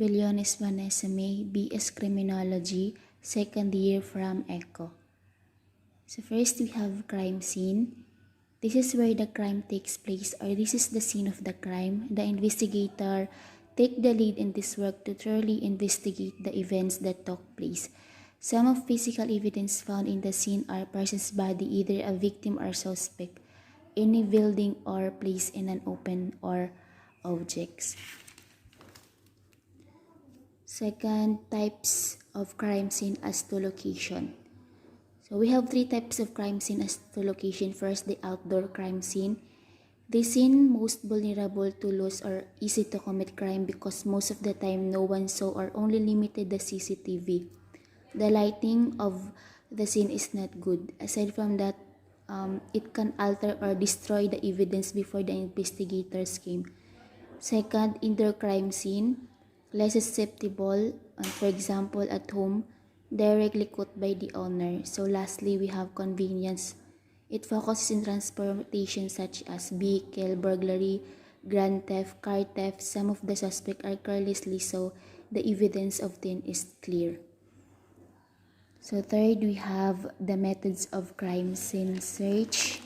Billones Vanessa May, BS Criminology, second year from ECHO. So first we have crime scene. This is where the crime takes place, or this is the scene of the crime. The investigator take the lead in this work to thoroughly investigate the events that took place. Some of physical evidence found in the scene are person's body, either a victim or suspect, any building or place in an open or objects. Second, types of crime scene as to location. So we have three types of crime scene as to location. First, the outdoor crime scene. The scene most vulnerable to loss or easy to commit crime because most of the time no one saw or only limited the CCTV. The lighting of the scene is not good. Aside from that, it can alter or destroy the evidence before the investigators came. Second, indoor crime scene, less susceptible, for example, at home, directly caught by the owner. So lastly, we have convenience. It focuses in transportation such as vehicle, burglary, grand theft, car theft. Some of the suspects are carelessly, so the evidence obtained is clear. So third, we have the methods of crime scene search.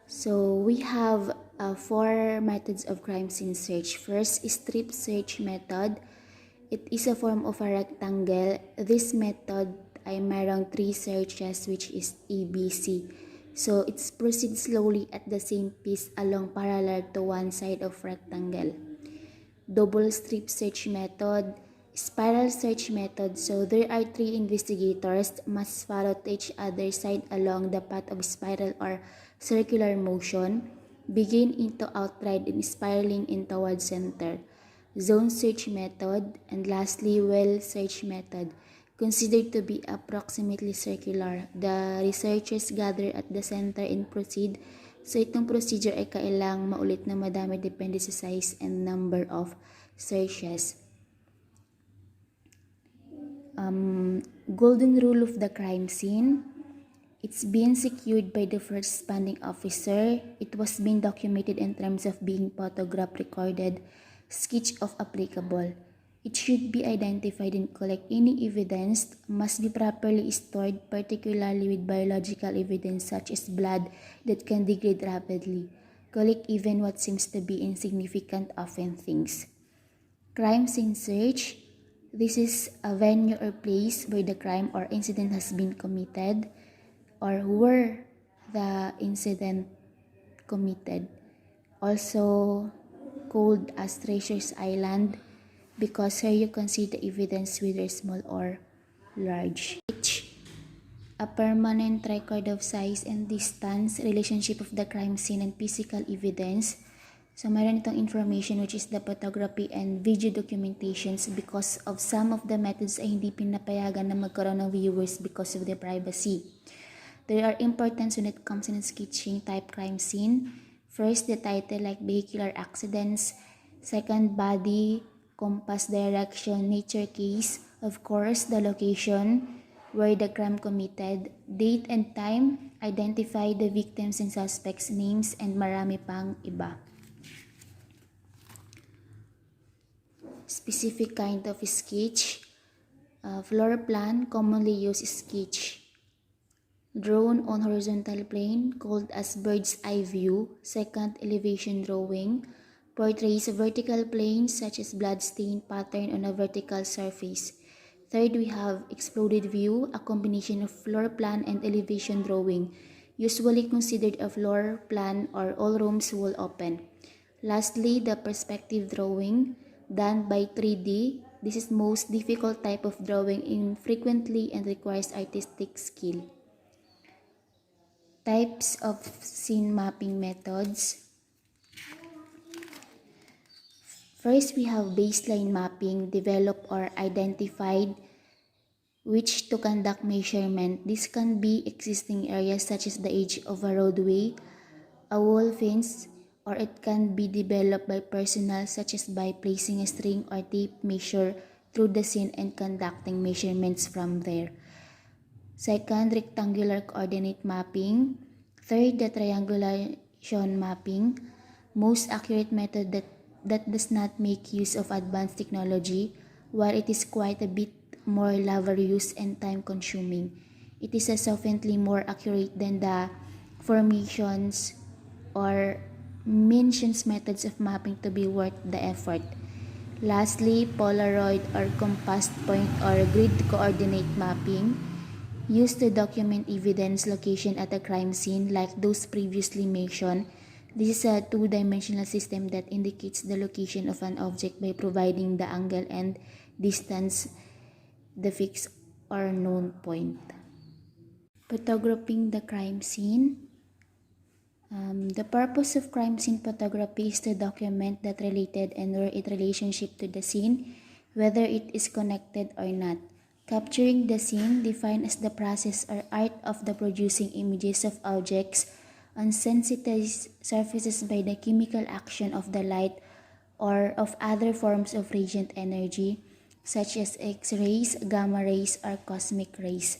So we have four methods of crime scene search. First, strip search method. It is a form of a rectangle. This method ay mayroong three searches, which is ABC. So it proceeds slowly at the same pace along parallel to one side of rectangle. Double strip search method, spiral search method. So there are three investigators must follow to each other side along the path of spiral or circular motion, begin into outright and spiraling in toward center. Zone search method, and lastly, well search method, considered to be approximately circular. The researchers gather at the center and proceed. So itong procedure ay kailang maulit na madami depende sa size and number of searches. Golden rule of the crime scene. It's been secured by the first responding officer. It was being documented in terms of being photograph recorded, sketch of applicable. It should be identified and collect any evidence, must be properly stored, particularly with biological evidence such as blood that can degrade rapidly. Collect even what seems to be insignificant, often things. Crime scene search. This is a venue or place where the crime or incident has been committed or where the incident committed. Also called as Treasures Island because here you can see the evidence whether small or large. A permanent record of size and distance, relationship of the crime scene and physical evidence. So mayroon itong information which is the photography and video documentations because of some of the methods ay hindi pinapayagan na magkaroon ng viewers because of their privacy. There are importance when it comes in sketching type crime scene. First, the title like vehicular accidents. Second, body, compass direction, nature case. Of course, the location where the crime committed, date and time, identify the victims and suspects' names, and marami pang iba. Specific kind of sketch. Floor plan, commonly used sketch. Drawn on horizontal plane, called as bird's eye view. Second, elevation drawing. Portrays a vertical plane such as bloodstain pattern on a vertical surface. Third, we have exploded view, a combination of floor plan and elevation drawing, usually considered a floor plan or all rooms wall open. Lastly, the perspective drawing, done by 3D. This is most difficult type of drawing infrequently and requires artistic skill. Types of scene mapping methods. First, we have baseline mapping developed or identified which to conduct measurement. This can be existing areas such as the edge of a roadway, a wall fence, or it can be developed by personnel such as by placing a string or tape measure through the scene and conducting measurements from there. Second, rectangular coordinate mapping. Third, the triangulation mapping. Most accurate method that that does not make use of advanced technology, while it is quite a bit more laborious and time-consuming. It is sufficiently more accurate than the formations or mentions methods of mapping to be worth the effort. Lastly, Polaroid or compass point or grid coordinate mapping used to document evidence location at a crime scene like those previously mentioned. This is a two-dimensional system that indicates the location of an object by providing the angle and distance, the fixed or known point. Photographing the crime scene. The purpose of crime scene photography is to document that related and or its relationship to the scene, whether it is connected or not. Capturing the scene, defined as the process or art of the producing images of objects on sensitized surfaces by the chemical action of the light or of other forms of radiant energy, such as X-rays, gamma rays, or cosmic rays.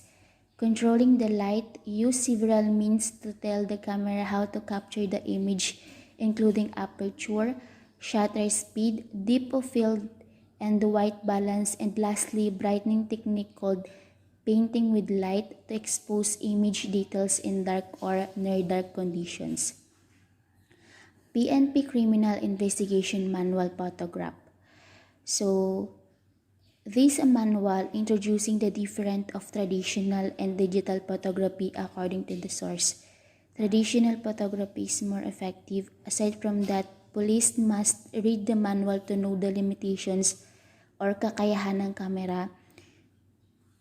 Controlling the light, use several means to tell the camera how to capture the image, including aperture, shutter speed, depth of field, and the white balance, and lastly, brightening technique called painting with light to expose image details in dark or near dark conditions. PNP Criminal Investigation Manual Photograph. So, this is a manual introducing the difference of traditional and digital photography according to the source. Traditional photography is more effective. Aside from that, police must read the manual to know the limitations or kakayahan ng camera.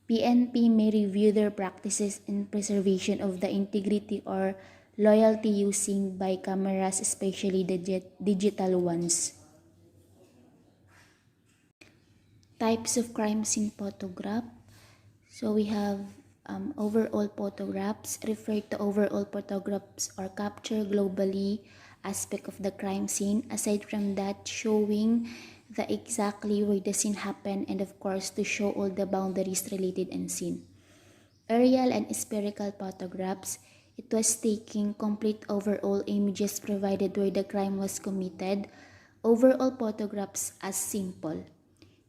PNP may review their practices in preservation of the integrity or loyalty using by cameras, especially the digital ones. Types of crime scene photograph. So we have overall photographs, refer to overall photographs or capture globally aspect of the crime scene. Aside from that, showing the exactly where the scene happened and of course to show all the boundaries related and scene. Aerial and spherical photographs. It was taking complete overall images provided where the crime was committed. Overall photographs as simple.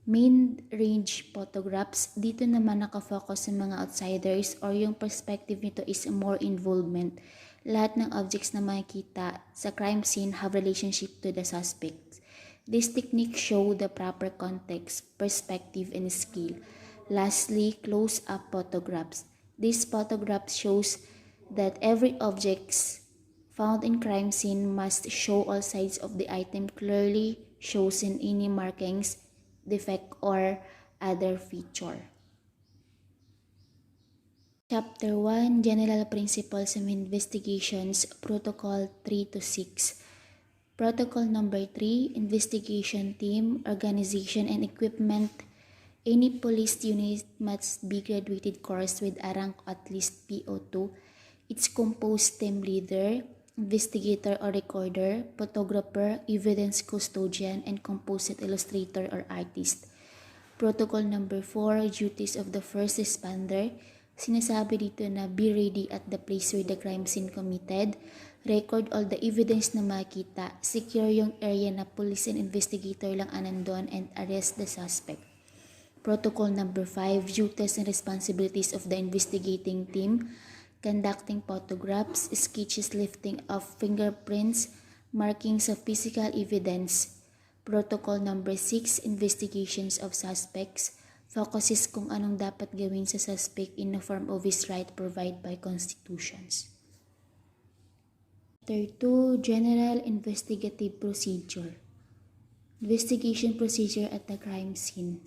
Main range photographs, dito naman nakafocus sa mga outsiders or yung perspective nito is more involvement. Lahat ng objects na makikita sa crime scene have relationship to the suspects. This technique show the proper context, perspective, and skill. Lastly, close-up photographs. This photograph shows that every objects found in crime scene must show all sides of the item clearly, shows in any markings, defect, or other feature. Chapter 1, General Principles of Investigations, Protocol 3 to 6. Protocol number 3, Investigation Team, Organization and Equipment. Any police unit must be graduated course with a rank at least PO2. It's composed team leader, investigator or recorder, photographer, evidence custodian, and composite illustrator or artist. Protocol number 4, duties of the first responder. Sinasabi dito na be ready at the place where the crime scene committed. Record all the evidence na makita. Secure yung area na police and investigator lang anandon and arrest the suspect. Protocol number 5, duties and responsibilities of the investigating team. Conducting photographs, sketches, lifting of fingerprints, markings of physical evidence. Protocol number 6, investigations of suspects. Focuses kung anong dapat gawin sa suspect in the form of his right provided by constitutions. Chapter 2, General Investigative Procedure. Investigation procedure at the crime scene.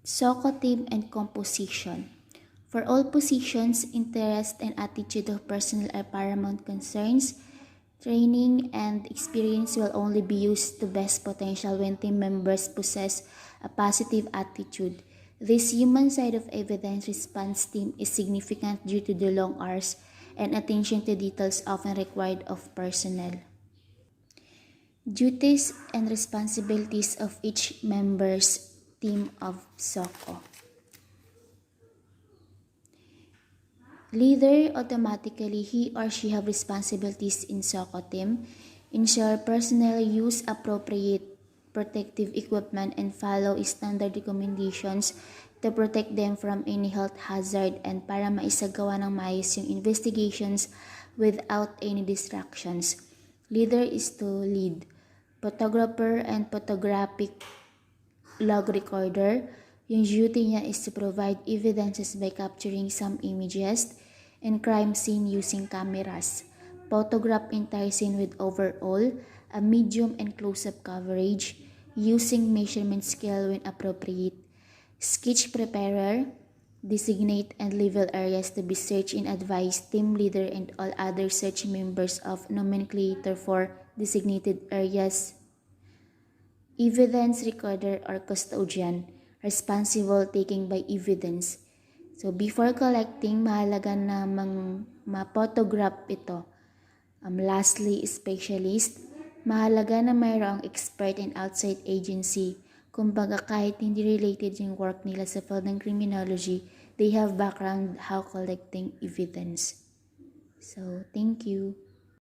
SOCO team and composition. For all positions, interest and attitude of personnel are paramount concerns. Training and experience will only be used to best potential when team members possess a positive attitude. This human side of evidence response team is significant due to the long hours and attention to details often required of personnel. Duties and responsibilities of each member's team of SOCO. Leader, automatically he or she have responsibilities in SOCO team. Ensure personnel use appropriate protective equipment and follow standard recommendations to protect them from any health hazard and para maisagawa ng maayos yung investigations without any distractions. Leader is to lead. Photographer and photographic log recorder, yung duty niya is to provide evidences by capturing some images and crime scene using cameras. Photograph entire scene with overall, a medium and close-up coverage, using measurement scale when appropriate. Sketch preparer, designate and level areas to be searched and advise team leader and all other search members of nomenclature for designated areas. Evidence recorder or custodian, responsible taking by evidence. So before collecting, mahalaga na ma-photograph ito. Lastly, specialist, mahalaga na mayroong expert and outside agency. Kumbaga kahit hindi related yung work nila sa field ng criminology, they have background how collecting evidence. So, thank you.